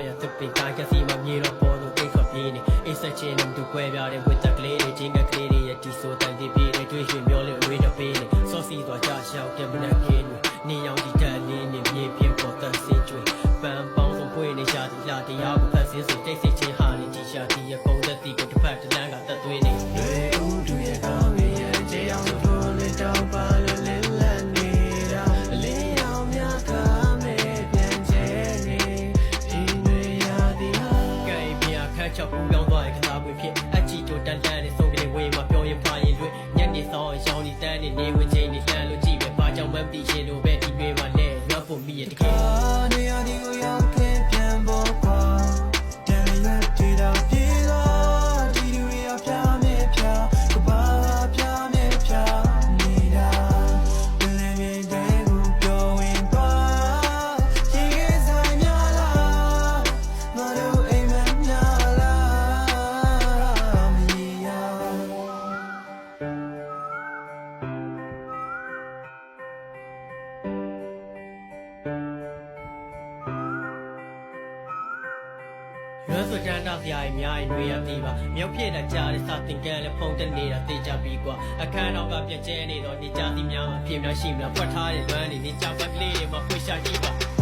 ရသပင်တိုင်းကစီမမြေတော့ပေါ်လို့အိတ်ခပြေးနေအိတ်ဆက်ချင်းနဲ့သူကွဲပြားတဲ့ဝတ်တက်ကလေးတွေချင်းကကလေးတွေရဲ့တီဆိုတိုင်တီပြေးတွေတွေ့ရွှေမျောလေးအဝေးတော့ပေးနေစောစီသွားကြရှောက်တဲ့မနက်ခင်းတွေနေရောင်ဒီတက်လေးနဲ့မြေပြင်းပေါ်တက်စင်းကျွေးပန်းပေါင်းဆုံးပွေးနေရှာဒီလာတရားကိုဖတ်စင်းဆိုတိတ်ဆိတ်ချင်းဟာနေကြရှာဒီရဲ့ပုံသက်တီကိုတစ်ဖက်တစ်လမ်းကတက်သွေးနေတွေဦးတူရဲ့ကောင်းရဲ့ကြေးအောင်လို့လေးတောင်းပါလို့လေးလက်နေတာလေးအောင်များကမဲ့ပြန်ကျဲနေဒီတွေရသည်ဟာကဲပြခတ်ချောက်ပူပြောင်းသွားတဲ့ကစားပွဲဖြစ်အချီတိုတန်တန်နဲ့ဆုံးကလေးဝေးမှာပြောရင်ဖာရင်တွေ့ညနေဆောင်ရောင်းနေတန်းနေဝင်ချင်းနေတန်းလို့ကြည့်ပဲဘာကြောင့်မှမသိရှင်တို့ပဲဒီတွေမှာလဲရွက်ဖို့မိရတကယ်နေရာဒီကိုရောက်ခဲ့ပြန်ပေါ်ကွာတန်ရွက်တီတော့ပြေတော့ဒီတွေရပြမယ်ပြကဘာပြမယ်ပြနေတာဘယ်နဲ့မြေတဲ့ကိုပြောရင်ပါရေခဲဆိုင်များလားငါတို့အိမ်မက်များလားမရရွှေစကြမ်းတော့ဆရာကြီးများရင်တွေရသေးပါမြောက်ဖြစ်တာကြားတဲ့စာသင်ကန်းလည်းဖုံးတက်နေတာသိကြပြီကွာအခန်းတော့ကပြက်ကျဲနေတော့နေကြသည်များမှာဖြစ်များရှိများဖွက်ထားတဲ့လွမ်းနေကြပတ်ကလေးတွေမှာဖွေရှာကြည့်ပါ